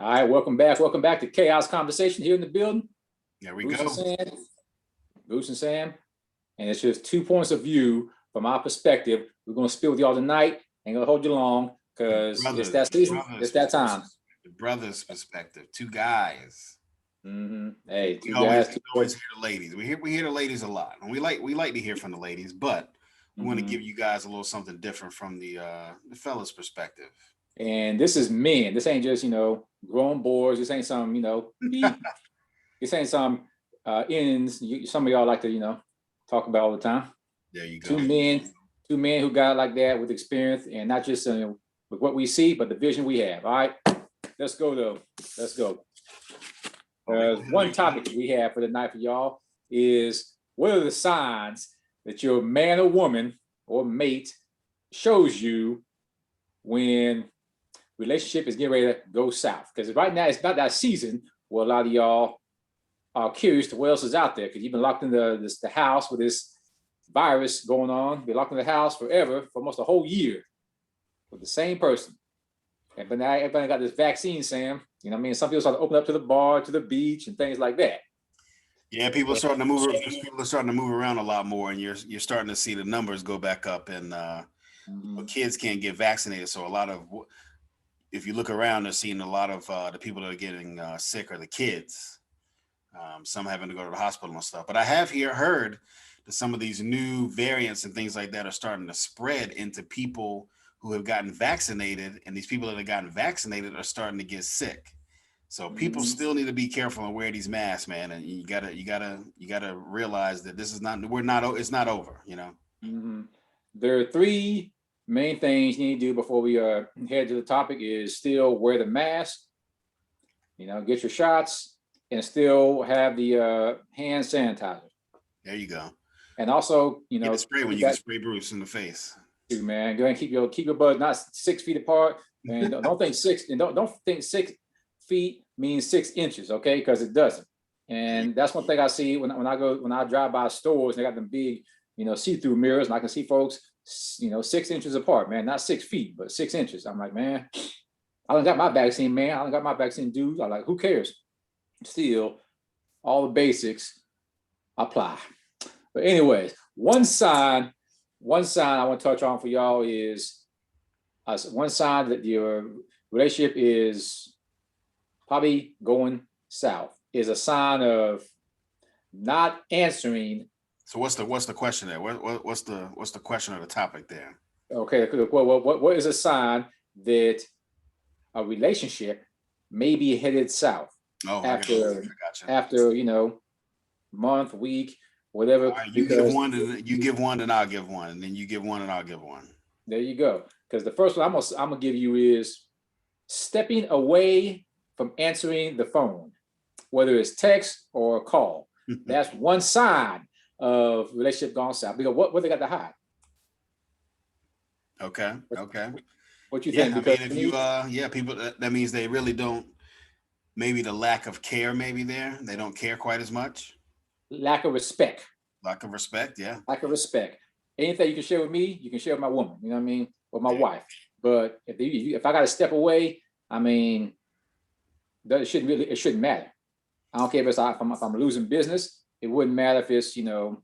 All right, welcome back. Welcome back to Chaos Conversation here in the building. There we Bruce go. And Sam, Bruce and Sam. And it's just 2 points of view from our perspective. We're going to spill with y'all tonight. Ain't going to hold you long because it's that season. It's that time. The brother's perspective. 2 guys. Hey, 2 guys. Always hear the ladies. We hear the ladies a lot. And we like to hear from the ladies, but we want to give you guys a little something different from the fellas' perspective. And this is men. This ain't just, grown boys. This ain't some, this ain't some ends. Some of y'all like to, talk about all the time. There you go. 2 men who got like that with experience and not just with what we see, but the vision we have. All right, let's go though. Let's go. One topic we have for the night for y'all is what are the signs that your man or woman or mate shows you when relationship is getting ready to go south? Because right now it's about that season where a lot of y'all are curious to what else is out there, because you've been locked in the house with this virus going on. Been locked in the house forever, for almost a whole year with the same person. But now everybody got this vaccine, Sam. You know what I mean? Some people start to open up to the bar, to the beach, and things like that. Yeah, people are starting to move around a lot more, and you're starting to see the numbers go back up, and kids can't get vaccinated. So a lot of, if you look around, they're seeing a lot of the people that are getting sick are the kids. Some having to go to the hospital and stuff. But I have heard that some of these new variants and things like that are starting to spread into people who have gotten vaccinated, and these people that have gotten vaccinated are starting to get sick. So people still need to be careful and wear these masks, man. And you gotta realize that this is not, it's not over, There are 3 main things you need to do before we head to the topic is still wear the mask, get your shots, and still have the hand sanitizer. There you go. And also, get the spray when you can spray Bruce in the face. Too, man. Go ahead and keep your buds not 6 feet apart, and don't think 6 feet means 6 inches, okay? Because it doesn't. And that's one thing I see when I drive by stores. They got them big, see-through mirrors, and I can see folks, 6 inches apart, man. Not 6 feet, but 6 inches. I'm like, man, I don't got my vaccine, man. I don't got my vaccine, dude. I'm like, who cares? Still, all the basics apply. But anyways, one sign I want to touch on for y'all is one sign that your relationship is probably going south is a sign of not answering. So what's the question there? What's the question or the topic there? Okay, what is a sign that a relationship may be headed south? Oh, after month, week, whatever. Right, you give one, and I'll give one, and then you give one, and I'll give one. There you go. Because the first one I'm gonna give you is stepping away from answering the phone, whether it's text or a call. That's one sign of relationship gone south. Because what they got to hide? Okay. What you think? Because if you people, that means they really don't. Maybe the lack of care, maybe they don't care quite as much. Lack of respect. Yeah. Lack of respect. Anything you can share with me, you can share with my woman. You know what I mean? Or my wife. But if I got to step away, I mean, it shouldn't matter. I don't care if I'm losing business. It wouldn't matter if it's a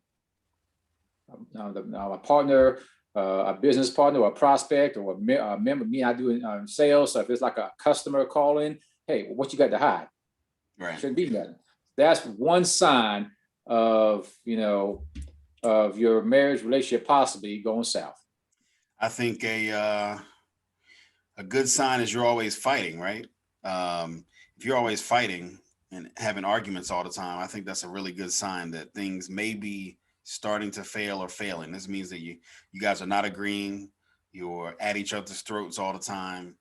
partner, a business partner, or a prospect, or a member. Me, I do sales. So if it's like a customer calling, hey, what you got to hide? Right. Shouldn't be nothing. That's one sign of of your marriage relationship possibly going south. I think a good sign is you're always fighting, right? If you're always fighting and having arguments all the time, I think that's a really good sign that things may be starting to fail or failing. This means that you guys are not agreeing. You're at each other's throats all the time.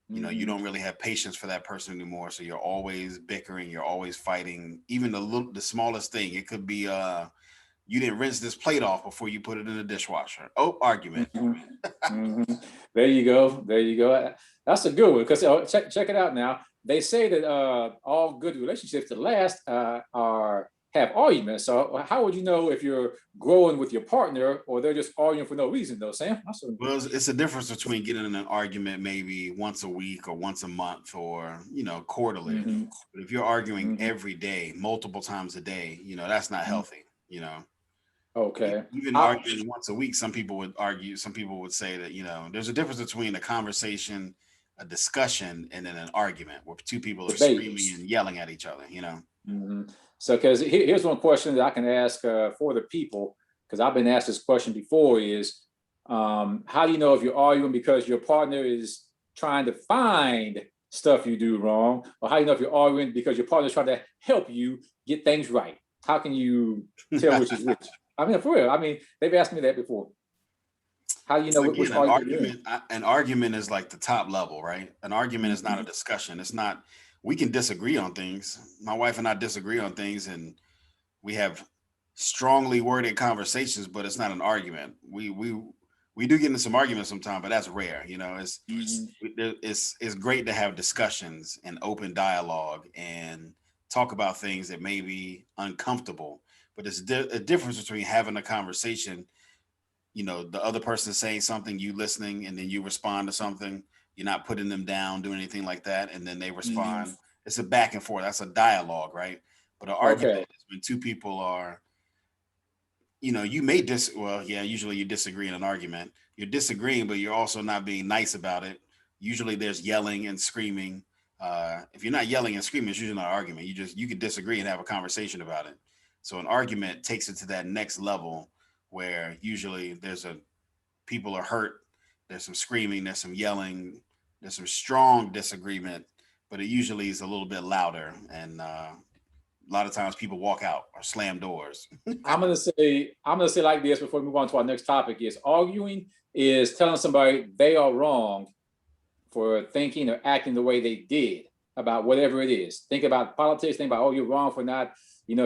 You don't really have patience for that person anymore. So you're always bickering. You're always fighting. Even the smallest thing. It could be you didn't rinse this plate off before you put it in the dishwasher. Oh, argument. There you go. That's a good one, because check it out now. They say that all good relationships that last are have arguments. So how would you know if you're growing with your partner or they're just arguing for no reason though, Sam? Well, it's a difference between getting in an argument maybe once a week or once a month or, quarterly. Mhm. But if you're arguing Mhm. every day, multiple times a day, that's not Mhm. healthy, you know. Okay. Even arguing once a week, some people would say that, there's a difference between a conversation, a discussion, and then an argument where two people are Debate. screaming and yelling at each other, Mhm. So, because here's one question that I can ask for the people, because I've been asked this question before: is how do you know if you're arguing because your partner is trying to find stuff you do wrong, or how do you know if you're arguing because your partner is trying to help you get things right? How can you tell which is which? I mean, for real. I mean, they've asked me that before. How do you know So which again, argument you're in? an argument is like the top level, right? An argument is not a Mhm. discussion. It's not. We can disagree on things. My wife and I disagree on things, and we have strongly worded conversations, but it's not an argument. We do get into some arguments sometimes, but that's rare. Mhm. It's great to have discussions and open dialogue and talk about things that may be uncomfortable. But it's a difference between having a conversation, the other person saying something, you listening, and then you respond to something. You're not putting them down, doing anything like that, and then they Mhm. respond. It's a back and forth. That's a dialogue, right? But an argument Okay. is when two people are, well, yeah, usually you disagree in an argument. You're disagreeing, but you're also not being nice about it. Usually there's yelling and screaming. If you're not yelling and screaming, it's usually not an argument. You could disagree and have a conversation about it. So an argument takes it to that next level where usually people are hurt. There's some screaming, there's some yelling, there's some strong disagreement, but it usually is a little bit louder. And a lot of times people walk out or slam doors. I'm gonna say like this before we move on to our next topic: is arguing is telling somebody they are wrong for thinking or acting the way they did about whatever it is. Think about politics. Think about, oh, you're wrong for not,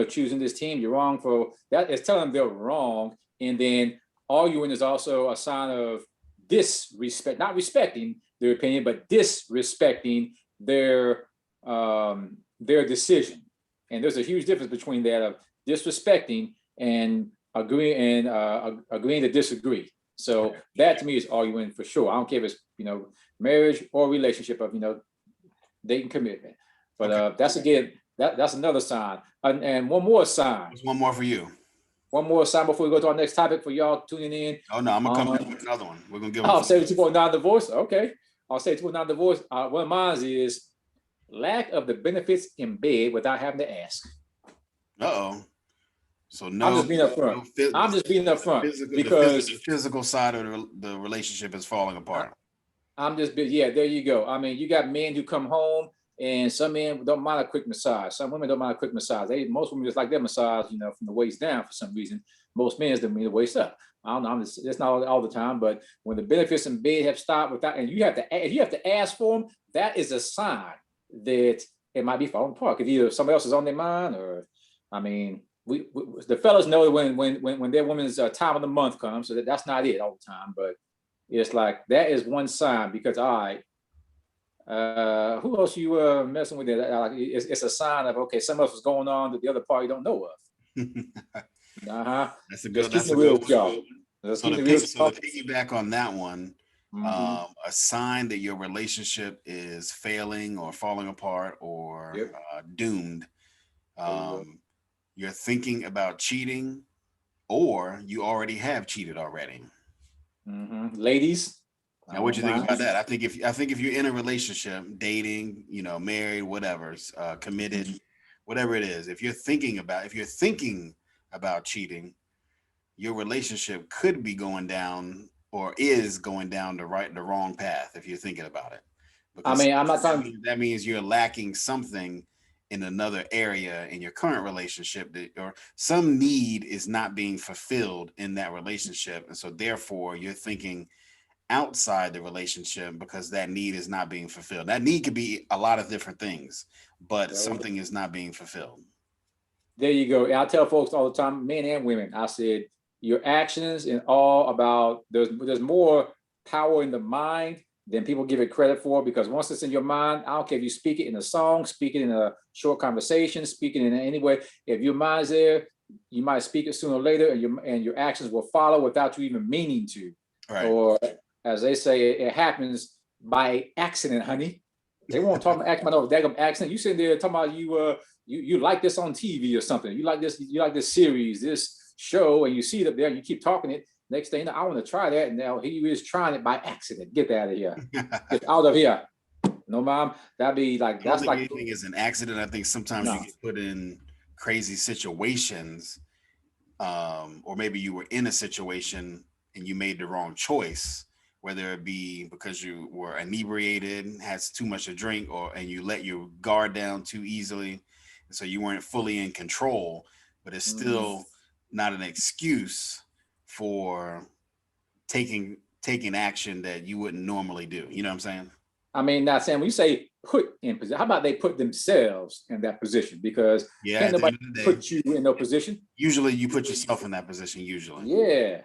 choosing this team. You're wrong for that. It's telling them they're wrong, and then arguing is also a sign of disrespect, not respecting their opinion, but disrespecting their decision. And there's a huge difference between that of disrespecting and agreeing to disagree. So that to me is arguing for sure. I don't care if it's marriage or relationship of dating commitment. But Okay. that's another sign. And one more sign. There's one more for you. One more sign before we go to our next topic for y'all tuning in. Oh no, I'm gonna come back with another one. We're gonna give them. I'll say 2.9 divorce. Okay. I'll say 2.9 divorce. One of mine is lack of the benefits in bed without having to ask. Uh-oh. So I'm no, just being upfront. I'm just being upfront because the physical side of the relationship is falling apart. yeah, there you go. I mean, you got men who come home, and some men don't mind a quick massage. Some women don't mind a quick massage. Most women just like their massage, from the waist down for some reason. Most men don't mean the waist up. I don't know. It's not all the time, but when the benefits in bed have stopped without, and if you have to ask for them, that is a sign that it might be falling apart. Because either somebody else is on their mind, or, I mean, the fellas know when their woman's time of the month comes, so that's not it all the time, but it's like that is one sign because all right, who else you messing with? It's a sign of okay, something else is going on that the other party don't know of. That's a Just good. keeping That's it a real good with y'all. one. Let's So keep to it real. piggyback on that one, Mm-hmm. a sign that your relationship is failing or falling apart or Yep. doomed. There you go. You're thinking about cheating, or you already have cheated already. Mm-hmm. Ladies, I Now, what don't you think mind. about that? I think if you're in a relationship, dating, married, whatever, committed, whatever it is, if you're thinking about cheating, your relationship could be going down or is going down the wrong path if you're thinking about it, I because mean, I'm not talking. that means you're lacking something in another area in your current relationship or some need is not being fulfilled in that relationship, and so therefore you're thinking outside the relationship because that need is not being fulfilled. That need could be a lot of different things, but something is not being fulfilled. There you go. And I tell folks all the time, men and women, I said, your actions and all about there's more power in the mind than people give it credit for, because once it's in your mind, I don't care if you speak it in a song, speak it in a short conversation, speak it in any way. If your mind's there, you might speak it sooner or later, and your actions will follow without you even meaning to. Right. Or as they say, it happens by accident, honey. They won't talk about no daggum accident. You sitting there talking about you like this on TV or something. You like this series, this show, and you see it up there, and you keep talking it. Next thing you know, I want to try that, and now he is trying it by accident. Get out of here. Get out of here. No, mom. That'd be like, I don't that's think like anything is an accident. I think sometimes No. you get put in crazy situations, or maybe you were in a situation and you made the wrong choice, whether it be because you were inebriated, had too much to drink, and you let your guard down too easily, and so you weren't fully in control. But it's still not an excuse for taking action that you wouldn't normally do. You know what I'm saying? I mean, not saying when you say put in position, how about they put themselves in that position? Because can't nobody put you in no position. Usually you put yourself in that position, usually. Yeah.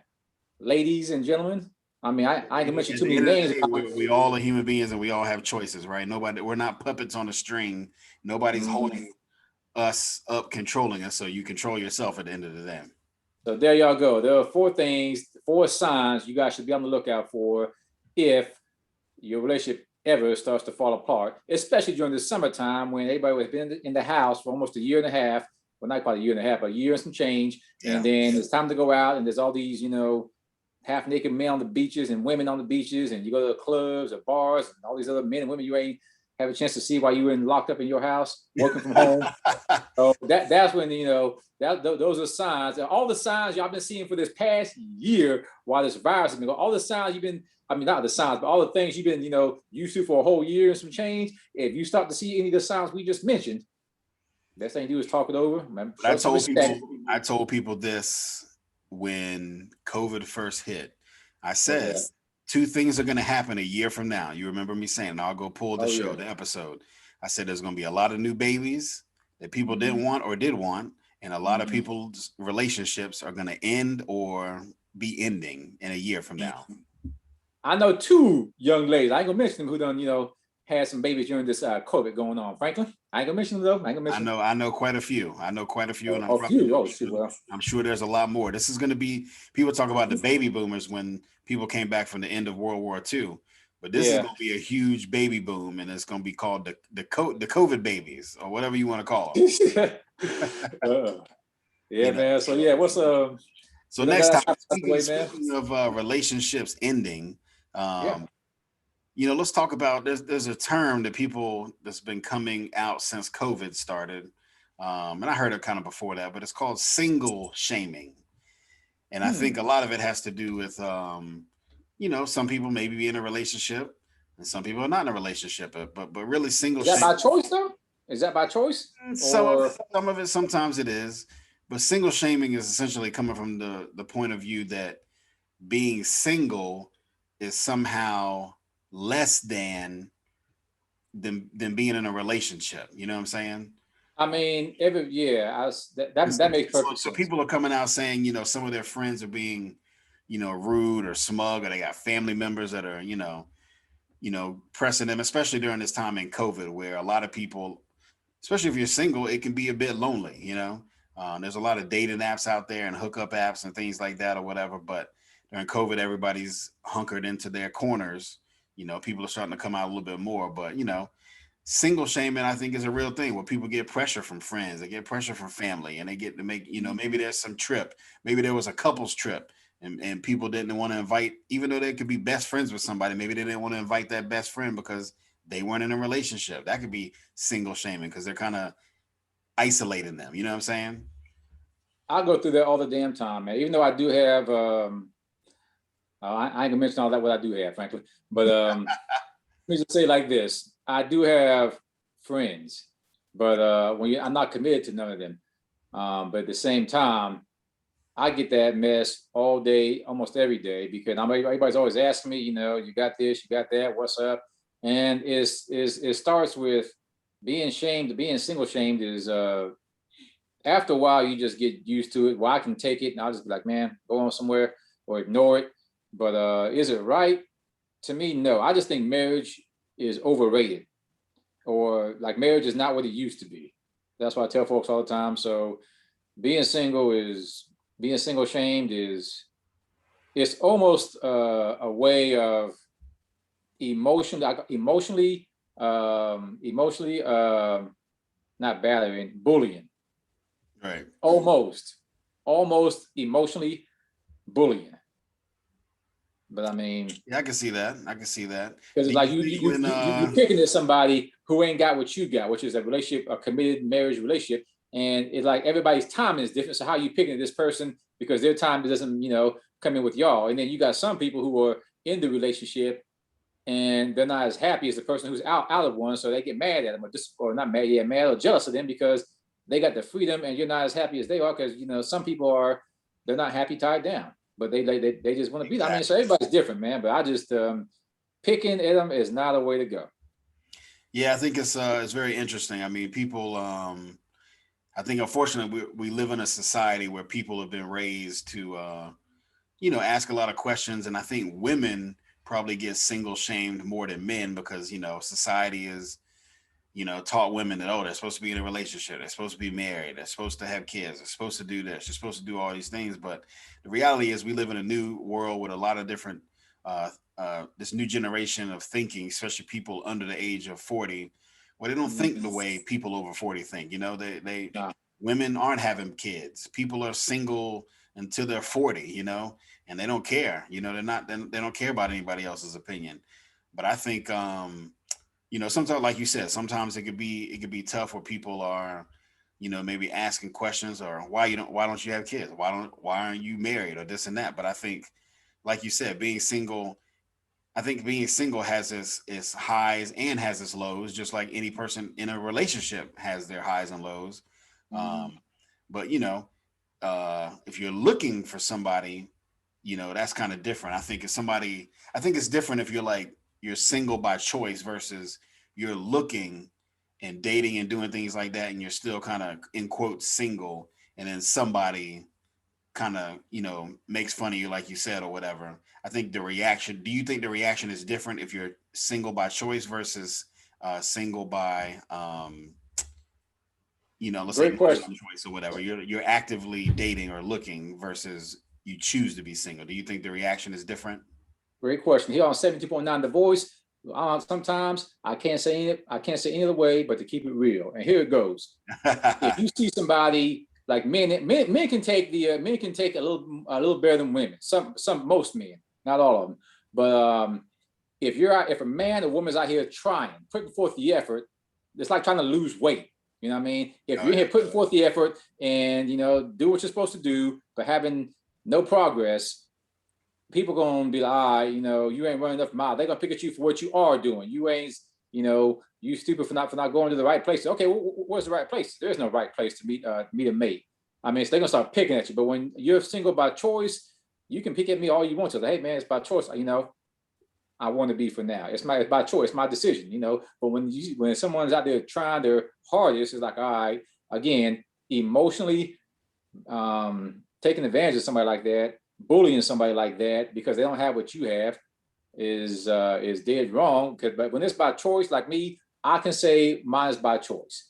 Ladies and gentlemen, I mean, I can mention too many names. We all are human beings and we all have choices, right? We're not puppets on a string. Nobody's holding us up, controlling us. So you control yourself at the end of the day. So there y'all go. There are 4 signs you guys should be on the lookout for if your relationship ever starts to fall apart, especially during the summertime when everybody has been in the house for almost a year and a half. Well, not quite a year and a half, but a year and some change. Yeah. And then it's time to go out, and there's all these, half-naked men on the beaches and women on the beaches, and you go to the clubs or bars, and all these other men and women you ain't have a chance to see while you were locked up in your house working from home. So that's when those are signs. And all the signs y'all been seeing for this past year while this virus has been going. All the signs you've been, not the signs, but all the things you've been used to for a whole year and some change. If you start to see any of the signs we just mentioned, best thing to do is talk it over. I told people this when COVID first hit. I said, 2 things are going to happen a year from now. You remember me saying, I'll go pull the episode. I said, there's going to be a lot of new babies that people didn't want or did want. And a lot of people's relationships are going to end or be ending in a year from now. I know 2 young ladies. I ain't going to mention them who done, had some babies during this COVID going on. Franklin, I ain't gonna mention them though. I know quite a few. And I'm sure there's a lot more. This is going to be, people talk about the baby boomers when people came back from the end of World War II, but this is going to be a huge baby boom, and it's going to be called the COVID babies, or whatever you want to call them. Man. So what's so next time, speaking of relationships ending, let's talk about, there's a term that that's been coming out since COVID started. And I heard it kind of before that, but it's called single shaming. And I think a lot of it has to do with, some people maybe be in a relationship and some people are not in a relationship, but really single shaming. Is that by choice though? Is that by choice? Some of it, sometimes it is, but single shaming is essentially coming from the point of view that being single is somehow less than being in a relationship. You know what I'm saying? I mean, that makes perfect sense. So people are coming out saying, some of their friends are being, rude or smug, or they got family members that are, pressing them, especially during this time in COVID, where a lot of people, especially if you're single, it can be a bit lonely, there's a lot of dating apps out there and hookup apps and things like that or whatever. But during COVID, everybody's hunkered into their corners. People are starting to come out a little bit more, but, single shaming, I think, is a real thing where people get pressure from friends, they get pressure from family, and they get to make, maybe there's some trip, maybe there was a couple's trip and people didn't want to invite, even though they could be best friends with somebody, maybe they didn't want to invite that best friend because they weren't in a relationship. That could be single shaming because they're kind of isolating them. You know what I'm saying? I go through that all the damn time, man. Even though I do have, I ain't gonna mention all that what I do have, frankly, but let me just say it like this. I do have friends, but I'm not committed to none of them. But at the same time, I get that mess all day, almost every day, because everybody's always asking me, you got this, you got that, what's up? And it starts with being single shamed is after a while you just get used to it. Well, I can take it and I'll just be like, man, go on somewhere or ignore it. But is it right to me, no. I just think marriage is overrated, or like marriage is not what it used to be. That's what I tell folks all the time. So being single shamed is, it's almost a way of emotionally, not battering, bullying, Right. almost emotionally bullying. But I mean, Yeah, I can see that. I can see that. because Do it's like you think when you're picking at somebody who ain't got what you got, which is a relationship, a committed marriage relationship, and it's like everybody's timing is different. So how you picking at this person because their time doesn't, come in with y'all, and then you got some people who are in the relationship and they're not as happy as the person who's out of one, so they get mad at them, or not mad, yeah, mad or jealous of them because they got the freedom and you're not as happy as they are, because some people are, they're not happy tied down, but they just want to be. Exactly. I mean, so everybody's different, man. But I just picking at them is not a way to go. Yeah, I think it's very interesting. I mean, people. I think unfortunately we live in a society where people have been raised to ask a lot of questions, and I think women probably get single shamed more than men because society is taught women that, oh, they're supposed to be in a relationship, they're supposed to be married, they're supposed to have kids, they're supposed to do this, they're supposed to do all these things. But the reality is we live in a new world with a lot of different this new generation of thinking, especially people under the age of 40, where they don't think the way people over 40 think. They women aren't having kids, people are single until they're 40, and they don't care. They don't care about anybody else's opinion. But I think sometimes, like you said, sometimes it could be tough where people are, maybe asking questions, or why don't you have kids? Why aren't you married, or this and that? But I think, like you said, being single has its highs and has its lows, just like any person in a relationship has their highs and lows. But if you're looking for somebody, that's kind of different. I think it's different if you're single by choice versus you're looking and dating and doing things like that, and you're still kind of in quotes single, and then somebody kind of makes fun of you, like you said, or whatever. I think do you think the reaction is different if you're single by choice versus single by let's say multiple choice or whatever, you're actively dating or looking versus you choose to be single? Do you think the reaction is different? Great question. Here on 17.9 The Voice, sometimes I can't say any other way but to keep it real, and here it goes. If you see somebody, like men can take a little better than women. Most men, not all of them. But if a man or woman's out here putting forth the effort, it's like trying to lose weight. You know what I mean? If you're here putting forth the effort and do what you're supposed to do, but having no progress, people gonna be like, you ain't running enough miles. They're gonna pick at you for what you are doing. You ain't, you stupid for not going to the right place. Okay, where's the right place? There's no right place to meet a mate. I mean, so they're gonna start picking at you. But when you're single by choice, you can pick at me all you want to. Hey man, it's by choice. I want to be for now. It's by choice, my decision. But when someone's out there trying their hardest, it's like, all right, again, emotionally taking advantage of somebody like that, bullying somebody like that because they don't have what you have is dead wrong. But when it's by choice, like me, I can say mine is by choice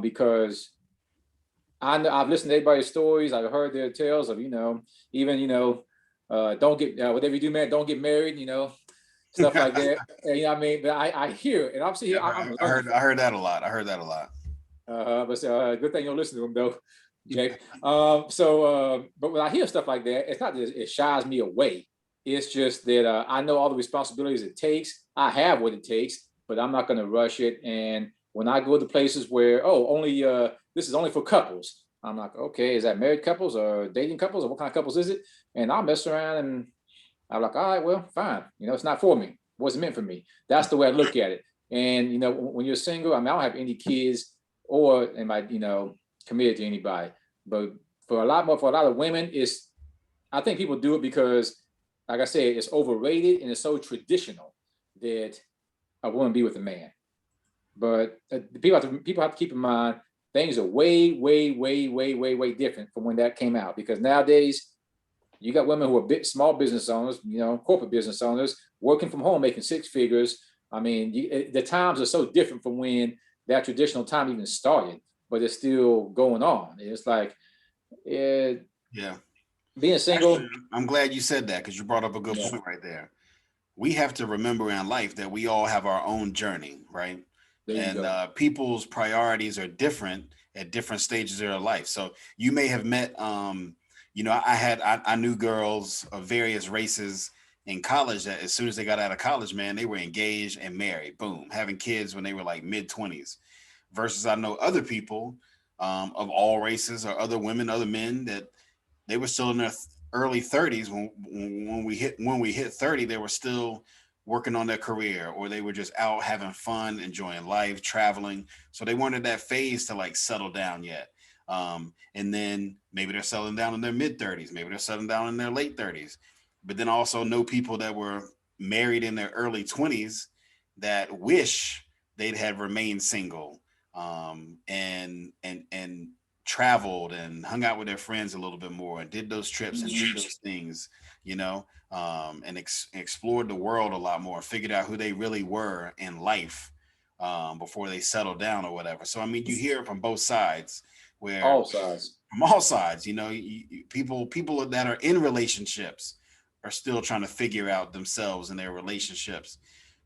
because I've listened to everybody's stories. I've heard their tales of even don't get whatever you do, man, don't get married. Stuff like that. And, what I mean? But I hear it, and I'm sitting here. I heard that a lot. But good thing you don't listen to them though, Jake. But when I hear stuff like that, it's not that it shies me away. It's just that I know all the responsibilities it takes. I have what it takes, but I'm not going to rush it. And when I go to places where only this is only for couples, I'm like, okay, is that married couples or dating couples or what kind of couples is it? And I'll mess around and I'm like, all right, well, fine. It's not for me. It wasn't meant for me. That's the way I look at it. And when you're single, I mean, I don't have any kids or am I, committed to anybody. But for a lot of women, I think people do it because, like I said, it's overrated and it's so traditional that a woman be with a man. But people have to keep in mind things are way, way, way, way, way, way different from when that came out. Because nowadays, You got women who are small business owners, corporate business owners, working from home, making six figures. I mean, the times are so different from when that traditional time even started, but it's still going on. It's like, Yeah. being single. Actually, I'm glad you said that because you brought up a good point right there. We have to remember in life that we all have our own journey, right? There you And go. people's priorities are different at different stages of their life. So you may have met, I knew girls of various races in college that as soon as they got out of college, man, they were engaged and married, boom, having kids when they were like mid-20s. Versus I know other people of all races or other women, other men that they were still in their early 30s when we hit 30. They were still working on their career, or they were just out having fun, enjoying life, traveling. So they weren't at that phase to like settle down yet. And then maybe they're settling down in their mid 30s, maybe they're settling down in their late 30s. But then also know people that were married in their early 20s that wish they'd have remained single, and traveled and hung out with their friends a little bit more and did those trips and did those things, and explored the world a lot more, figured out who they really were in life, before they settled down or whatever. So, I mean, you hear it from both sides, where All sides. from all sides, people that are in relationships are still trying to figure out themselves and their relationships.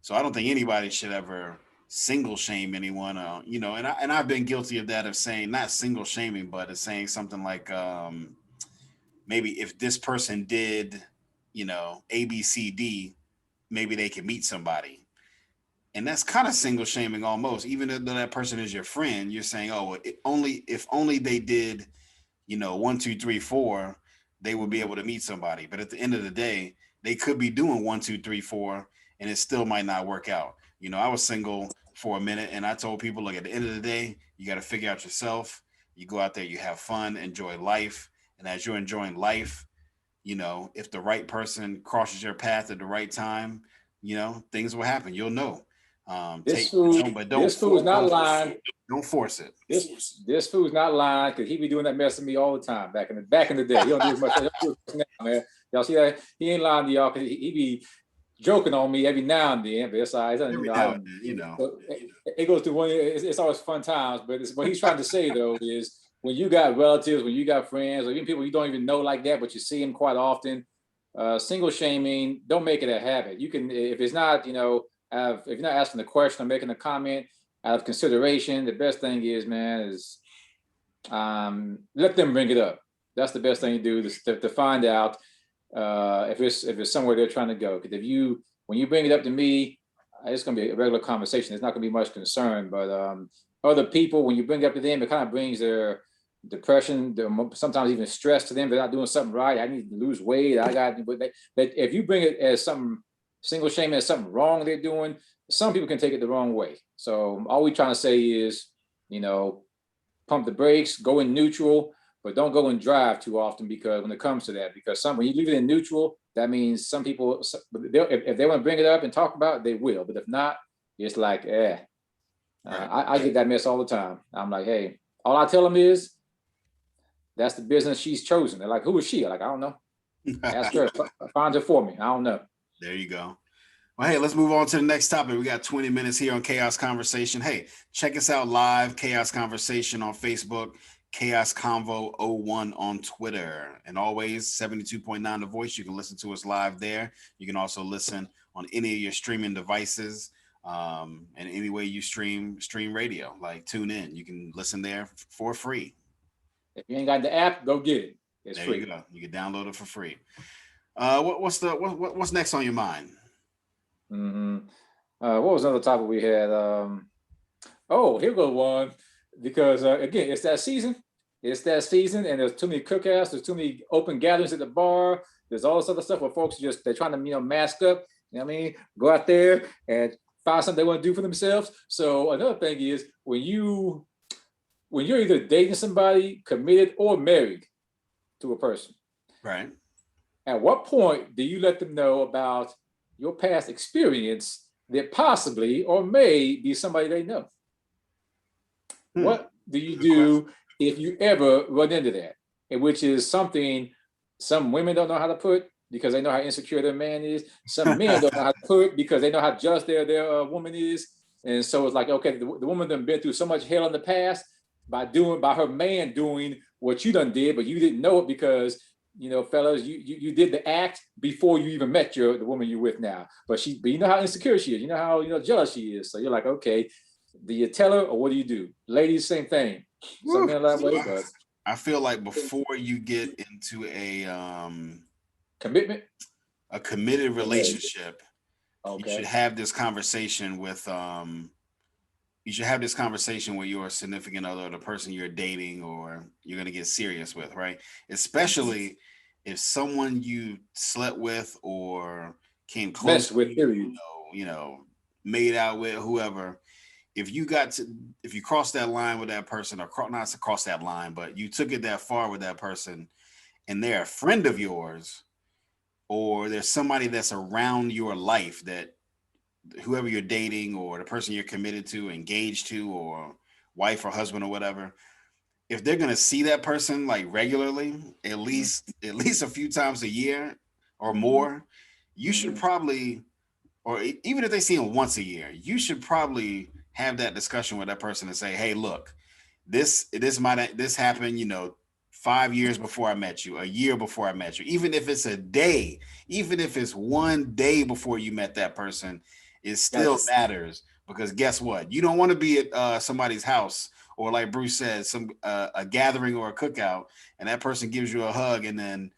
So I don't think anybody should ever single shame anyone, and I've been guilty of that, of saying, not single shaming, but of saying something like, maybe if this person did, ABCD, maybe they can meet somebody. And that's kind of single shaming almost, even though that person is your friend. You're saying, oh, if only they did, 1, 2, 3, 4, they would be able to meet somebody. But at the end of the day, they could be doing 1, 2, 3, 4, and it still might not work out. I was single for a minute, and I told people, look, at the end of the day, you got to figure out yourself. You go out there, you have fun, enjoy life. And as you're enjoying life, if the right person crosses your path at the right time, things will happen. You'll know. This food, But this food is not lying. don't force it. This food's not lying, because he be doing that mess to me all the time back in the day. He don't do as much now, man. Y'all see that? He ain't lying to y'all, because he be joking on me every now and then. But it's all right. It goes through one. It's always fun times. But what he's trying to say though is, when you got relatives, when you got friends, or even people you don't even know like that, but you see them quite often, single shaming, don't make it a habit. You can, if it's not, if you're not asking the question or making a comment out of consideration, the best thing is, man, is let them bring it up. That's the best thing to do, to find out if it's somewhere they're trying to go. Because when you bring it up to me, it's going to be a regular conversation. There's not going to be much concern. But other people, when you bring it up to them, it kind of brings their depression, sometimes even stress to them. They're not doing something right. I need to lose weight. But if you bring it as something, single shaming as something wrong they're doing, some people can take it the wrong way. So all we're trying to say is, pump the brakes, go in neutral, but don't go and drive too often, because when it comes to that, because when you leave it in neutral, that means some people, if they want to bring it up and talk about it, they will. But if not, it's like, Right. I get that mess all the time. I'm like, hey, all I tell them is, that's the business she's chosen. They're like, who is she? I'm like, I don't know. Ask her, find her for me. I don't know. There you go. Well, hey, let's move on to the next topic. We got 20 minutes here on Chaos Conversation. Hey, check us out live, Chaos Conversation on Facebook, Chaos Convo 01 on Twitter, and always 72.9 The Voice. You can listen to us live there. You can also listen on any of your streaming devices, and any way you stream radio, like tune in. You can listen there for free. If you ain't got the app, go get it. It's there free. You go. You can download it for free. What's next on your mind? What was another topic we had? Here goes one. Because again, it's that season. And there's too many cookouts. There's too many open gatherings at the bar. There's all this other stuff where folks they're trying to mask up. You know what I mean? Go out there and find something they want to do for themselves. So another thing is, when you're either dating somebody, committed, or married to a person, right? At what point do you let them know about your past experience that possibly or may be somebody they know? What do you do if you ever run into that? And which is something Some women don't know how to put because they know how insecure their man is. Some men don't know how to put because they know how jealous their woman is. And so it's like, okay, the woman done been through so much hell in the past by her man doing what you done did, but you didn't know it because, you know, fellas, you did the act before you even met the woman you're with now. But you know how insecure she is. You know how, you know, jealous she is. So you're like, okay, do you tell her or what do you do? Ladies, same thing. Some men that way, but I feel like before you get into commitment, a committed relationship, you should okay, have this conversation with your significant other, or the person you're dating or you're going to get serious with, right? Especially if someone you slept with or came close mess to, with period. made out with, whoever. If you cross that line with that person, or not to cross that line, but you took it that far with that person, and they're a friend of yours, or there's somebody that's around your life, that whoever you're dating or the person you're committed to, engaged to, or wife or husband or whatever, if they're gonna see that person like regularly, at least a few times a year or more, you should probably, or even if they see him once a year, you should probably have that discussion with that person and say, hey, look, this happened, 5 years before I met you, a year before I met you. Even if it's a day, even if it's one day before you met that person, it still matters, because guess what? You don't want to be at somebody's house, or like Bruce said, a gathering or a cookout, and that person gives you a hug, and then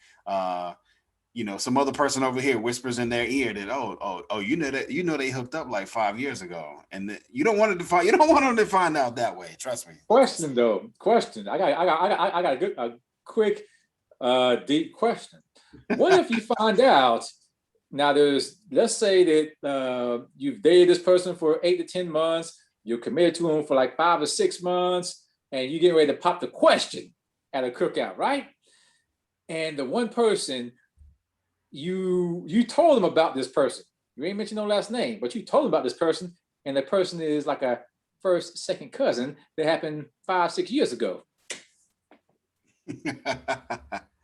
some other person over here whispers in their ear that they hooked up like 5 years ago, and you don't want them to find out that way. Trust me. Question. I got a quick, deep question. What if you find out now? Let's say that you've dated this person for 8 to 10 months. You're committed to him for like 5 or 6 months, and you get ready to pop the question at a cookout, right? And the one person you told them about this person. You ain't mentioned no last name, but you told them about this person, and the person is like a first, second cousin that happened 5, 6 years ago.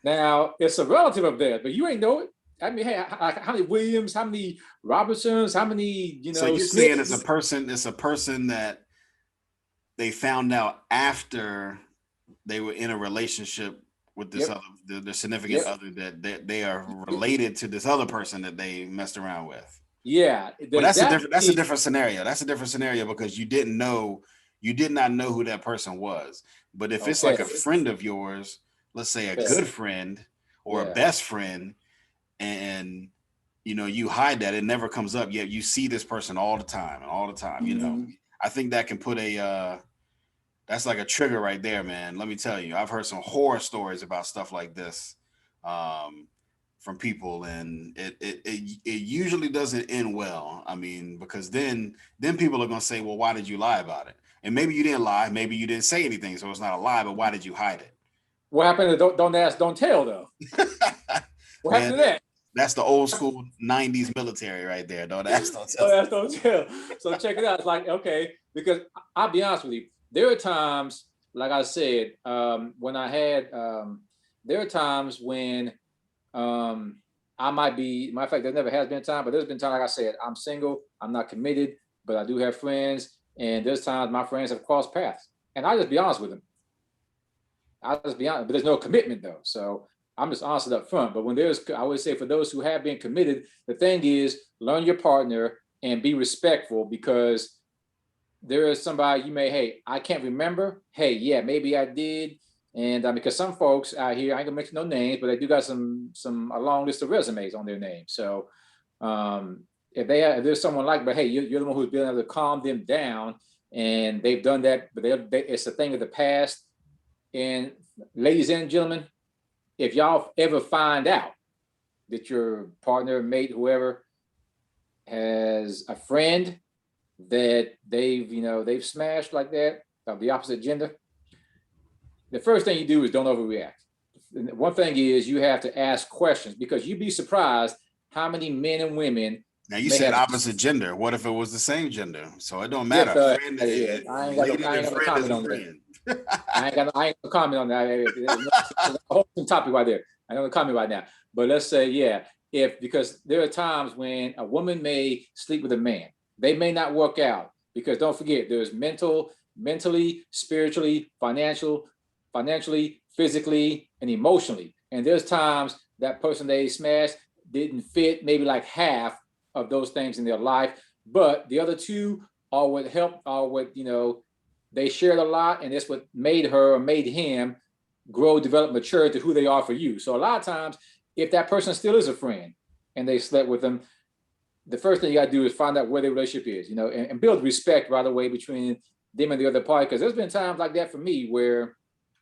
Now it's a relative of theirs, but you ain't know it. I mean, hey, how many Williams, how many Robertsons, how many, So you're Smiths? saying it's a person that they found out after they were in a relationship with this other, the significant other, that they are related to this other person that they messed around with. Yeah, but that's a different scenario. That's a different scenario because you did not know who that person was. But if it's like a friend of yours, let's say a good friend or a best friend, and you hide that, it never comes up, yet you see this person all the time. I think that can put that's like a trigger right there, man. Let me tell you, I've heard some horror stories about stuff like this from people, and it usually doesn't end well. I mean, because then people are gonna say, well, why did you lie about it? And maybe you didn't lie, maybe you didn't say anything, so it's not a lie, but why did you hide it? What happened to don't ask, don't tell, though? What happened to that? That's the old school 90s military right there. Don't ask, don't tell. Don't ask, don't tell. So check it out. It's like, okay, because I'll be honest with you, there are times, like I said, when I had, there are times when I might be, matter of fact, there never has been a time, but there's been time, like I said, I'm single, I'm not committed, but I do have friends. And there's times my friends have crossed paths. And I just be honest with them. I'll just be honest, but there's no commitment though. So I'm just honest up front. But when I always say, for those who have been committed, the thing is, learn your partner and be respectful, because there is somebody you may, hey, I can't remember. Hey, yeah, maybe I did. And because some folks out here, I ain't gonna mention no names, but they do got a long list of resumes on their name. So if there's someone like, but hey, you're the one who's been able to calm them down, and they've done that, but it's a thing of the past. And ladies and gentlemen, if y'all ever find out that your partner, mate, whoever has a friend that they've smashed like that, of the opposite gender, the first thing you do is don't overreact. One thing is, you have to ask questions, because you'd be surprised how many men and women. Now you said opposite gender. What if it was the same gender? So it don't matter. I ain't got no comment on that. I ain't gonna comment on that. It's a whole topic right there. I know the comment right now, but let's say, yeah, because there are times when a woman may sleep with a man. They may not work out because don't forget, there's mentally, spiritually, financially, physically, and emotionally. And there's times that person they smashed didn't fit maybe like half of those things in their life, but the other two are what helped, are what, they shared a lot, and that's what made her or made him grow, develop, mature to who they are for you. So a lot of times, if that person still is a friend and they slept with them, the first thing you got to do is find out where their relationship is, and build respect right away between them and the other party. Because there's been times like that for me where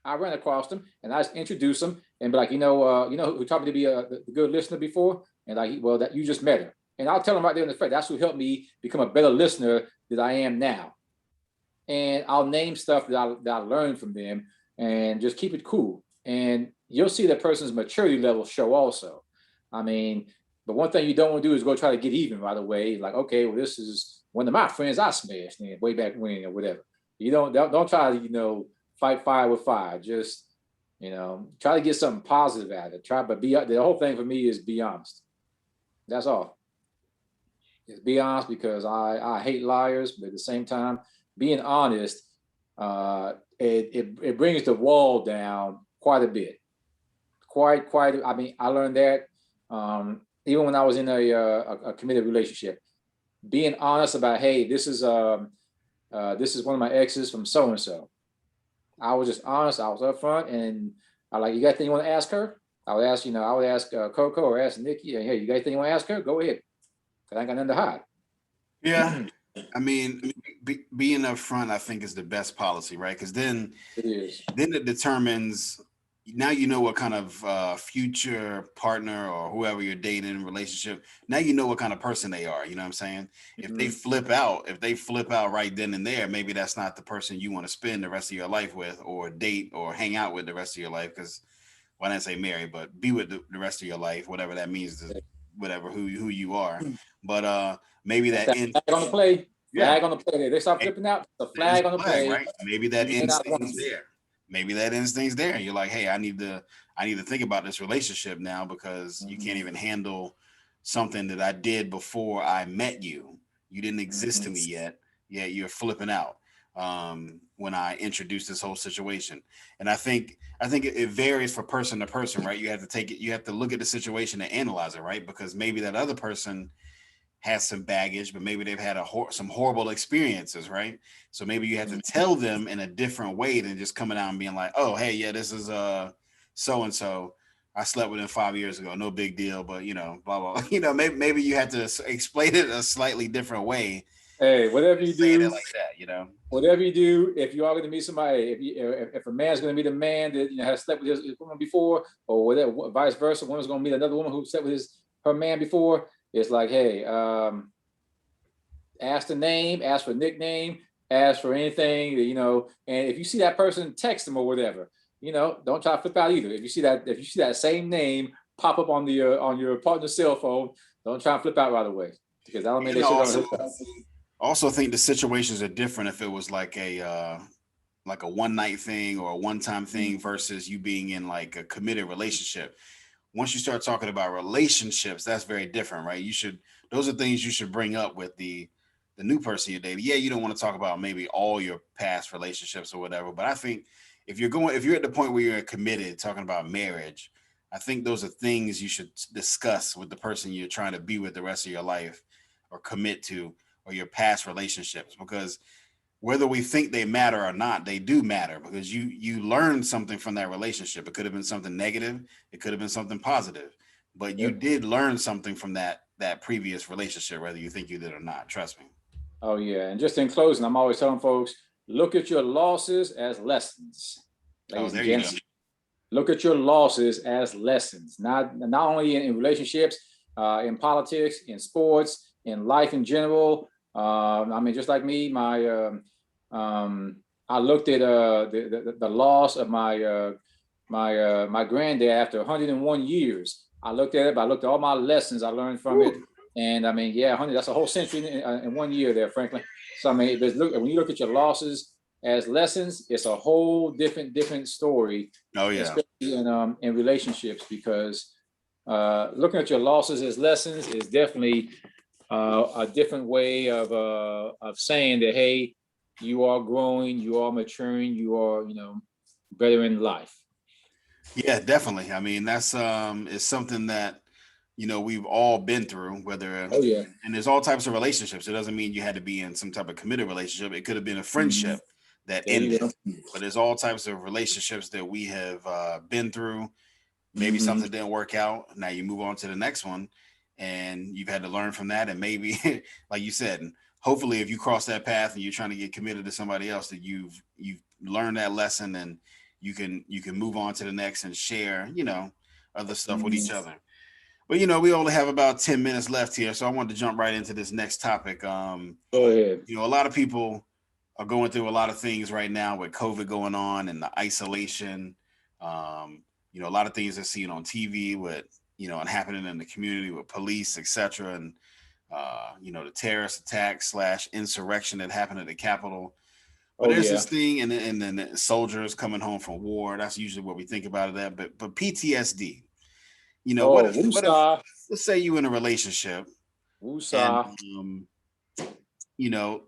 I ran across them and I just introduce them and be like, who taught me to be the good listener before, and like, well, that you just met her, and I'll tell them right there in the face. That's who helped me become a better listener than I am now. And I'll name stuff that I learned from them, and just keep it cool. And you'll see that person's maturity level show also. I mean, but one thing you don't want to do is go try to get even right away. Like, okay, well, this is one of my friends I smashed way back when or whatever. You don't try to, fight fire with fire. Just, try to get something positive out of it. But the whole thing for me is be honest. That's all. Just be honest, because I hate liars, but at the same time, being honest, it brings the wall down quite a bit. Quite. I mean, I learned that even when I was in a committed relationship, being honest about, hey, this is one of my exes from so and so. I was just honest. I was upfront, and I like, you got anything you want to ask her? I would ask, Coco or ask Nikki, hey, you got anything you want to ask her? Go ahead. I ain't got nothing to hide. Yeah. I mean, being upfront, I think, is the best policy, right? Because then it determines, now you know what kind of future partner or whoever you're dating in a relationship. Now you know what kind of person they are. You know what I'm saying? If they flip out right then and there, maybe that's not the person you want to spend the rest of your life with, or date, or hang out with the rest of your life. Because, well, I didn't say marry, but be with the rest of your life, whatever that means, whatever who you are. But maybe that flag on the play. Flag on the play. They start flipping out. The flag on the play, right? Maybe that instinct's there. Maybe that instinct's there. You're like, hey, I need to think about this relationship now, because you can't even handle something that I did before I met you. You didn't exist to me yet. You're flipping out when I introduced this whole situation. And I think it varies from person to person, right? You have to look at the situation and analyze it, right? Because maybe that other person has some baggage, but maybe they've had some horrible experiences, right? So maybe you have to tell them in a different way than just coming out and being like, oh, hey, yeah, this is so-and-so. I slept with him 5 years ago. No big deal, but blah, blah. Maybe you have to explain it a slightly different way. Hey, whatever you do, like that, whatever you do, if you are going to meet somebody, if a man's going to meet a man that has slept with his woman before, or whatever, vice versa, woman's going to meet another woman who slept with her man before, it's like, hey, ask the name, ask for a nickname, ask for anything, and if you see that person, text them or whatever, don't try to flip out either. If you see that same name pop up on your partner's cell phone, don't try to flip out right away, because I don't mean they should. Also think the situations are different if it was like a one night thing or a one time thing versus you being in like a committed relationship. Once you start talking about relationships, that's very different, right? Those are things you should bring up with the new person you're dating. Yeah, you don't want to talk about maybe all your past relationships or whatever, but I think if you're at the point where you're committed, talking about marriage, I think those are things you should discuss with the person you're trying to be with the rest of your life or commit to, or your past relationships, because whether we think they matter or not, they do matter, because you learned something from that relationship. It could have been something negative. It could have been something positive, but you did learn something from that previous relationship, whether you think you did or not. Trust me. Oh yeah. And just in closing, I'm always telling folks, look at your losses as lessons. Ladies and gents, look at your losses as lessons, not only in relationships, in politics, in sports, in life in general. I mean, just like me, I looked at the loss of my granddad after 101 years. I looked at it, but I looked at all my lessons I learned from it. And I mean, yeah, 100, that's a whole century in 1 year there, Franklin. So I mean, when you look at your losses as lessons, it's a whole different story, Oh yeah. especially in relationships, because looking at your losses as lessons is definitely a different way of saying that, hey, you are growing, you are maturing, you are, better in life. Yeah, definitely. I mean, that's is something that we've all been through, whether Oh yeah. and there's all types of relationships. It doesn't mean you had to be in some type of committed relationship. It could have been a Mhm. friendship that There you ended. go. But there's all types of relationships that we have been through. Maybe Mhm. something didn't work out. Now you move on to the next one, and you've had to learn from that. And maybe, like you said, and hopefully, if you cross that path and you're trying to get committed to somebody else, that you've learned that lesson, and you can move on to the next and share, other stuff with each Mhm. other. But we only have about 10 minutes left here, so I wanted to jump right into this next topic. Go ahead. A lot of people are going through a lot of things right now with COVID going on and the isolation. A lot of things they're seeing on TV with, and happening in the community with police, etc. And, the terrorist attack / insurrection that happened at the Capitol. But Oh there's yeah. this thing, and then the soldiers coming home from war. That's usually what we think about it at. But PTSD. What Oh, if woosah, let's say you in a relationship and woosah. you know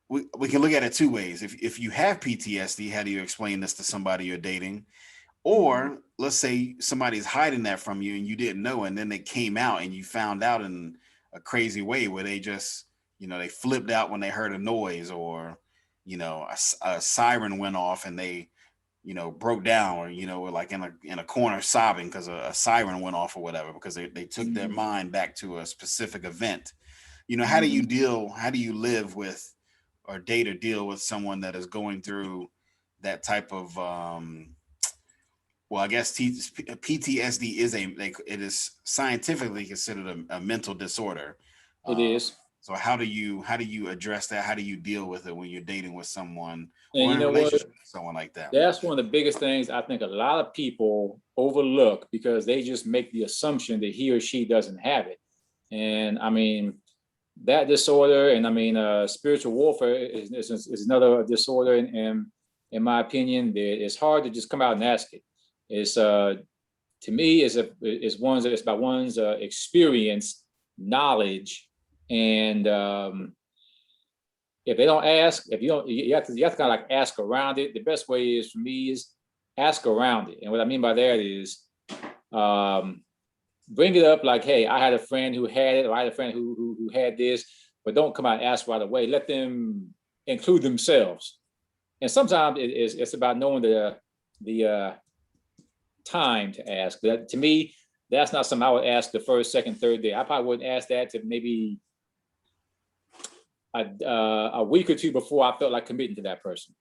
we can look at it two ways. If you have PTSD, how do you explain this to somebody you're dating? Or let's say somebody's hiding that from you and you didn't know, and then they came out and you found out in a crazy way where they just, they flipped out when they heard a noise, or, a siren went off and they, broke down, or, were like in a corner sobbing because a siren went off or whatever, because they took their Mhm. mind back to a specific event. Mhm. How do you live with or date or deal with someone that is going through that type of well, I guess PTSD is it is scientifically considered a mental disorder. It Um, is. so how do you address that? How do you deal with it when you're dating with someone And or you in a know what? relationship with someone like that? That's one of the biggest things I think a lot of people overlook, because they just make the assumption that he or she doesn't have it. And I mean, that disorder, and I mean, spiritual warfare is another disorder. And in my opinion, it's hard to just come out and ask it. It's to me, it's about one's experience, knowledge, and if they don't ask, if you don't, you have to kind of like ask around it. The best way is for me is ask around it. And what I mean by that is um, bring it up like, hey, I had a friend who had it, or I had a friend who had this, but don't come out and ask right away. Let them include themselves. And sometimes it's about knowing the time to ask. But to me, that's not something I would ask the first, second, third day. I probably wouldn't ask that to maybe a week or two before I felt like committing to that person.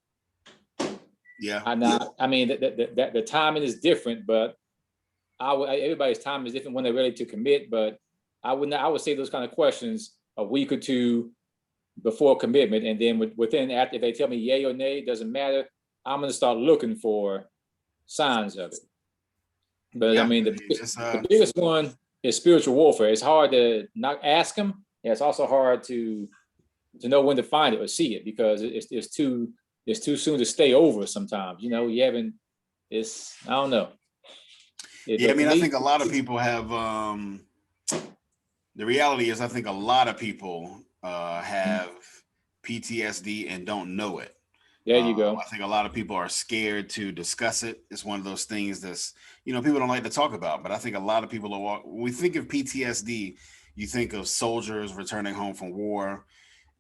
Yeah. I mean, the timing is different, but everybody's time is different when they're ready to commit. But I would say those kind of questions a week or two before commitment, and then within, after, if they tell me yay or nay, it doesn't matter. I'm going to start looking for signs of it. But I Yeah. mean, I mean, just the biggest one is spiritual warfare. It's hard to not ask them. And it's also hard to know when to find it or see it, because it's too soon to stay over. Sometimes, you haven't. It's, I don't know. yeah. I But to mean, I me, think a lot of people have. The reality is, I think a lot of people have PTSD and don't know it. there you go. I think a lot of people are scared to discuss it. It's one of those things that's, people don't like to talk about. But I think a lot of people when we think of PTSD, you think of soldiers returning home from war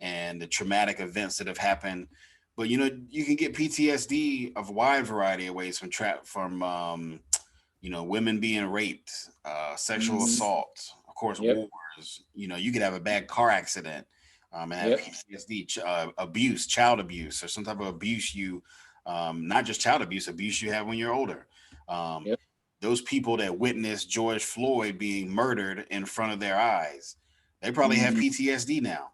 and the traumatic events that have happened. But you can get PTSD of a wide variety of ways, from women being raped, sexual Mm-hmm. assault, of course, Yep. wars. You could have a bad car accident and have Yep. PTSD, abuse, child abuse, or some type of abuse not just child abuse you have when you're older. Um, Yep. those people that witnessed George Floyd being murdered in front of their eyes, they probably have Mm-hmm. PTSD now.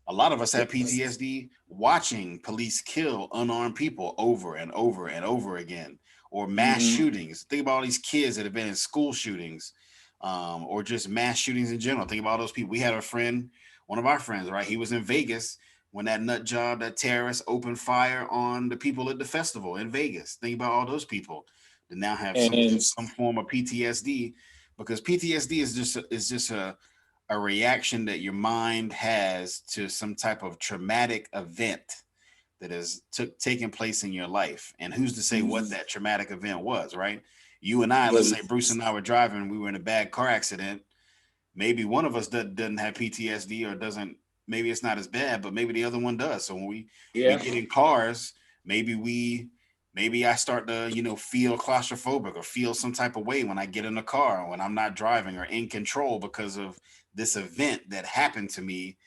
A lot of us have Yep. PTSD watching police kill unarmed people over and over and over again, or mass Mm-hmm. shootings. Think about all these kids that have been in school shootings, or just mass shootings in general. Think about all those people. We had one of our friends, right? He was in Vegas when that nut job, that terrorist opened fire on the people at the festival in Vegas. Think about all those people that now have And some form of PTSD, because PTSD is just a reaction that your mind has to some type of traumatic event that has taken place in your life. And who's to say what that traumatic event was, right? You and I, let's say Bruce and I were driving, we were in a bad car accident. Maybe one of us doesn't have PTSD or doesn't, maybe it's not as bad, but maybe the other one does. So when we get in cars, maybe I start to, feel claustrophobic or feel some type of way when I get in a car, when I'm not driving or in control because of this event that happened to me,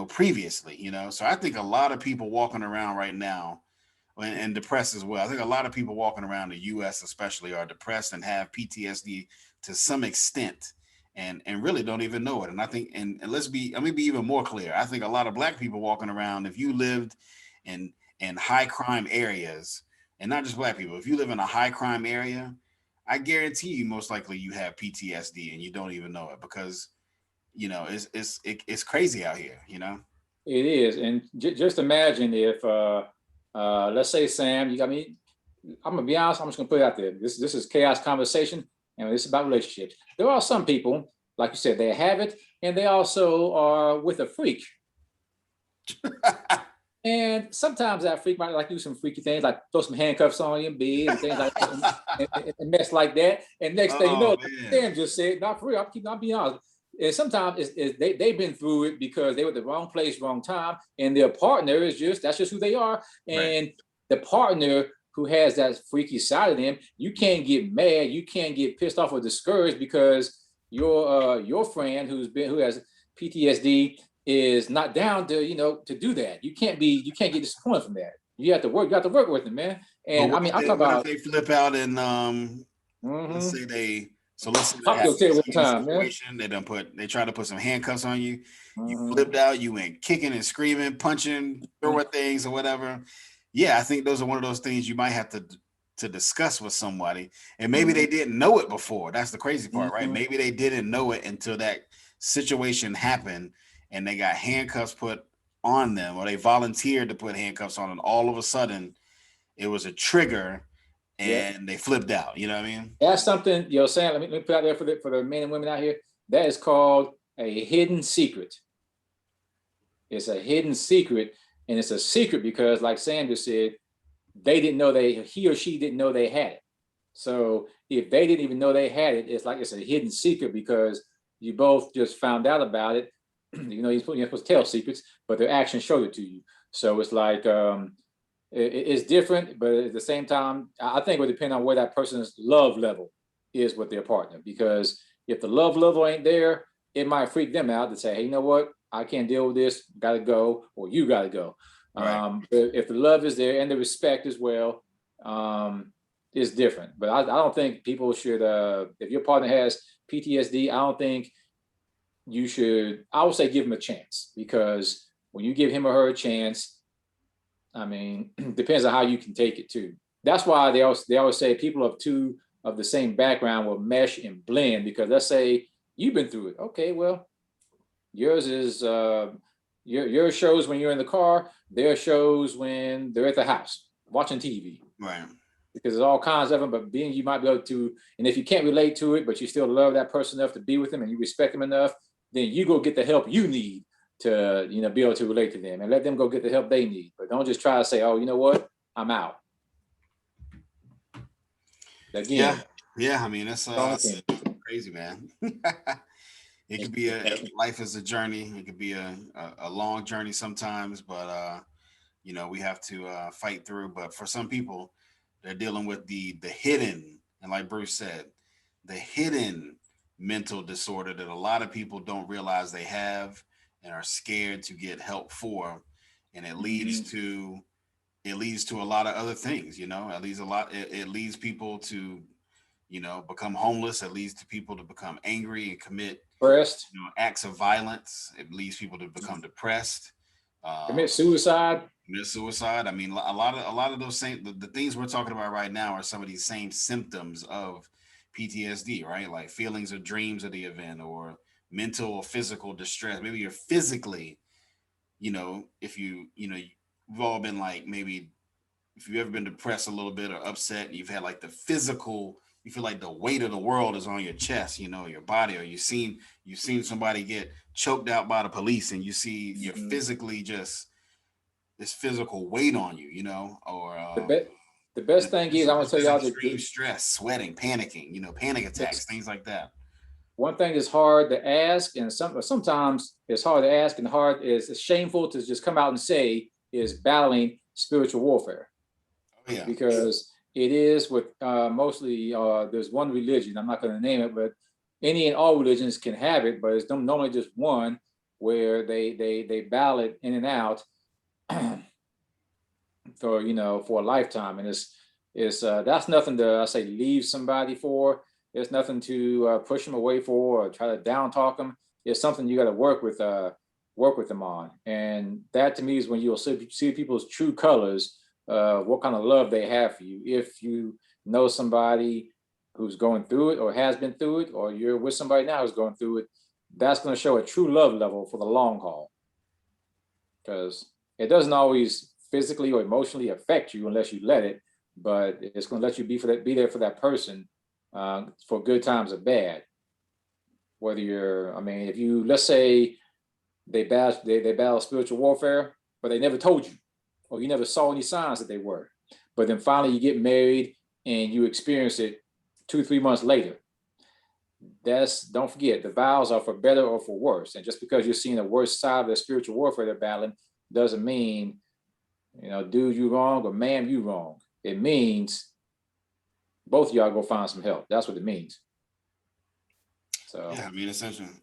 previously, So I think a lot of people walking around right now, and depressed as well. I think a lot of people walking around the US especially are depressed and have PTSD to some extent, and really don't even know it. And I think, and let me be even more clear. I think a lot of Black people walking around, if you lived in high crime areas, and not just Black people, if you live in a high crime area, I guarantee you most likely you have PTSD and you don't even know it, because it's crazy out here. it is. And just imagine if, let's say, Sam, you got me. I'm gonna be honest. I'm just gonna put it out there. This is chaos conversation, and this is about relationships. There are some people, like you said, they have it, and they also are with a freak. And sometimes that freak might like do some freaky things, like throw some handcuffs on you and bed and things like that, and mess like that. And next thing you know, Sam just said, not for real, I'll be honest. And sometimes they've been through it because they were at the wrong place, wrong time, and their partner is that's just who they are. And the partner who has that freaky side of them, you can't get mad, you can't get pissed off or discouraged because your friend who has PTSD is not down to do that. You can't get disappointed from that. You have to work with them, man. And I mean, I'm talking about, if they flip out and let's say they pop your tail one time, man. They try to put some handcuffs on you. You flipped out, you went kicking and screaming, punching, throwing things or whatever. Yeah, I think those are one of those things you might have to discuss with somebody. And maybe they didn't know it before. That's the crazy part, right? Maybe they didn't know it until that situation happened and they got handcuffs put on them, or they volunteered to put handcuffs on, and all of a sudden it was a trigger and they flipped out. You know what I mean? That's something, Sam, let me put out there for the men and women out here. That is called a hidden secret. It's a hidden secret, and it's a secret because, like Sam just said, he or she didn't know they had it. So if they didn't even know they had it, it's like it's a hidden secret because you both just found out about it. You're supposed to tell secrets, but their actions showed it to you. So it's like it's different, but at the same time, I think it would depend on where that person's love level is with their partner. Because if the love level ain't there, it might freak them out to say, "Hey, you know what? I can't deal with this. Got to go," or "You got to go." Right. If the love is there and the respect as well, it's different. But I don't think people should. If your partner has PTSD, I don't think you should, I would say, give him a chance, because when you give him or her a chance, I mean, depends on how you can take it too. That's why they always say people of the same background will mesh and blend, because let's say you've been through it. Okay, well, yours is your shows when you're in the car, their shows when they're at the house watching TV. Right. Because there's all kinds of them, but being you might be able to, and if you can't relate to it, but you still love that person enough to be with them and you respect them enough, then you go get the help you need to, be able to relate to them, and let them go get the help they need. But don't just try to say, "Oh, you know what? I'm out." Again. Yeah. I mean, that's crazy, man. It could be life is a journey. It could be a long journey sometimes, but we have to fight through. But for some people, they're dealing with the hidden, and like Bruce said, the hidden mental disorder that a lot of people don't realize they have and are scared to get help for, and it leads to a lot of other things. It leads people to become homeless. It leads to people to become angry and commit acts of violence. It leads people to become depressed, commit suicide. I mean, a lot of those same the things we're talking about right now are some of these same symptoms of PTSD, right? Like feelings or dreams of the event, or mental or physical distress. Maybe you're physically, if we've all been like, maybe if you've ever been depressed a little bit or upset, and you've had like the physical, you feel like the weight of the world is on your chest, your body, or you've seen somebody get choked out by the police, and you see you're physically just this physical weight on you, or The best, the best thing is, I want to tell this y'all extreme stress, sweating, panicking, panic attacks, it's things like that. one thing is hard to ask, and sometimes it's hard to ask, and it's shameful to just come out and say is battling spiritual warfare. Oh, yeah. Because it is with mostly there's one religion, I'm not going to name it, but any and all religions can have it, but it's normally just one where they battle it in and out for a lifetime, and it's that's nothing to, I say, leave somebody for. There's nothing to push them away for or try to down talk them. It's something you got to work with them on, and that to me is when you'll see people's true colors, what kind of love they have for you. If you know somebody who's going through it or has been through it, or you're with somebody now who's going through it, that's going to show a true love level for the long haul. Because it doesn't always physically or emotionally affect you unless you let it, but it's going to let you be there for that person for good times or bad. Whether if you, let's say they battle spiritual warfare, but they never told you, or you never saw any signs that they were. But then finally you get married and you experience it 2-3 months later. Don't forget, the vows are for better or for worse. And just because you're seeing the worst side of the spiritual warfare they're battling doesn't mean, dude, you wrong, or ma'am, you wrong. It means both of y'all go find some help. That's what it means. So yeah, it's interesting.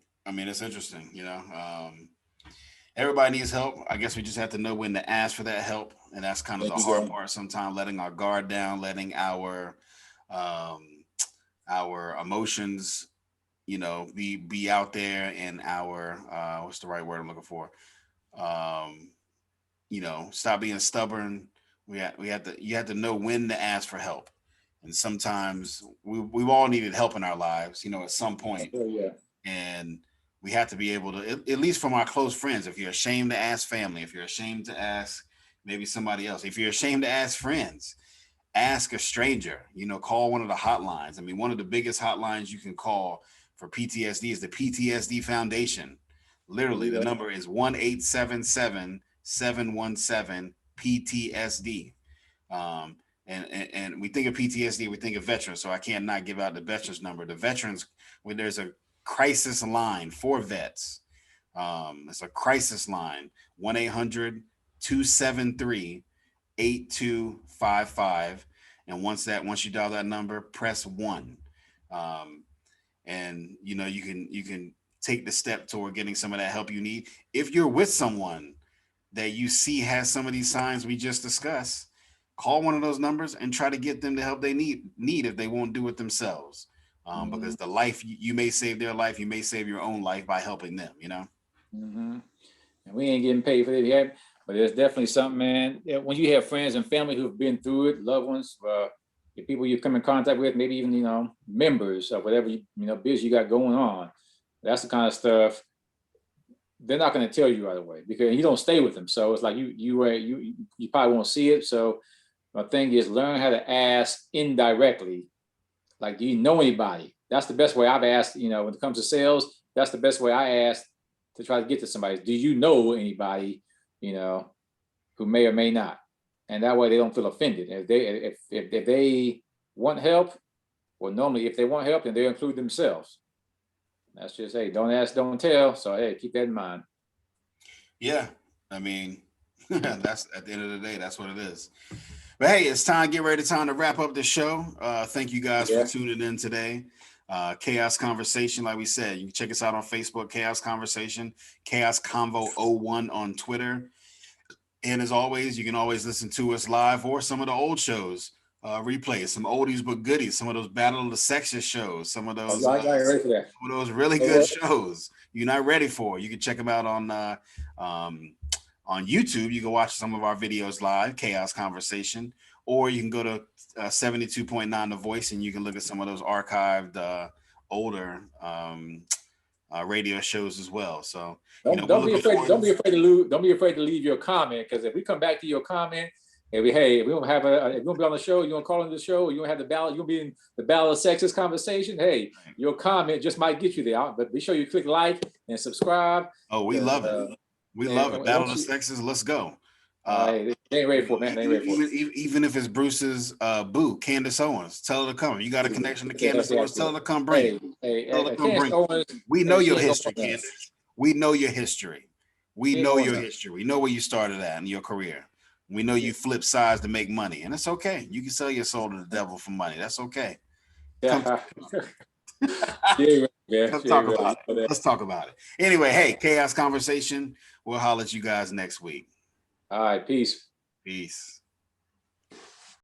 Everybody needs help. I guess we just have to know when to ask for that help, and that's kind of the hard part. Sometimes letting our guard down, letting our emotions, be out there, and our what's the right word I'm looking for? Stop being stubborn. You have to know when to ask for help, and sometimes we've all needed help in our lives, at some point. oh, yeah. And we have to be able to, at least from our close friends, if you're ashamed to ask family, if you're ashamed to ask maybe somebody else, if you're ashamed to ask friends, ask a stranger, call one of the hotlines. One of the biggest hotlines you can call for PTSD is the PTSD Foundation. Literally, the number is 1-877-717-PTSD. And we think of PTSD, we think of veterans, so I can't not give out the veterans number. The veterans, when there's a crisis line for vets, it's a crisis line, 1-800-273-8255. And once you dial that number, press 1. And you can take the step toward getting some of that help you need. If you're with someone that you see has some of these signs we just discussed, call one of those numbers and try to get them the help they need if they won't do it themselves. Because the life, you may save their life, you may save your own life by helping them, And we ain't getting paid for it yet, but it's definitely something, man. When you have friends and family who've been through it, loved ones, the people you come in contact with, maybe even members of whatever biz you got going on, that's the kind of stuff they're not going to tell you right away, because you don't stay with them. So it's like you probably won't see it. So my thing is, learn how to ask indirectly. Like, do you know anybody? That's the best way I've asked. When it comes to sales, that's the best way I ask to try to get to somebody. Do you know anybody, who may or may not? And that way they don't feel offended. If they want help, well, normally if they want help, then they include themselves. That's just, hey, don't ask, don't tell. So hey, keep that in mind. Yeah, that's, at the end of the day, that's what it is. But hey, it's time to wrap up the show. Thank you guys for tuning in today. Chaos Conversation, like we said, you can check us out on Facebook, Chaos Conversation, Chaos Convo 01 on Twitter. And as always, you can always listen to us live or some of the old shows, replays, some oldies but goodies, some of those Battle of the Sexes shows, some of those ready for that. some of those really good shows you're not ready for. You can check them out on YouTube. You can watch some of our videos live, Chaos Conversation, or you can go to 72.9 The Voice, and you can look at some of those archived older radio shows as well. So don't be afraid. Don't be afraid to lose. Don't be afraid to leave your comment, because if we come back to your comment and if we don't have if you want to be on the show, you want to call into the show, you want to have the ballot, you'll be in the ballot of sexist conversation. Hey, your comment just might get you there. But be sure you click like and subscribe. Oh, we love it. We love it. Battle of the Sexes. Let's go. They ain't ready for it, man. They ain't ready for it. Even if it's Bruce's boo, Candace Owens, tell her to come. You got a connection to Candace Owens, tell her to come bring it. We know your history, Candace. We know your history. We know your history. We know where you started at in your career. We know you flip sides to make money, and it's okay. You can sell your soul to the devil for money. That's okay. Come talk about it. Let's talk about it. Anyway, hey, Chaos Conversation. We'll holler at you guys next week. All right, peace. Peace.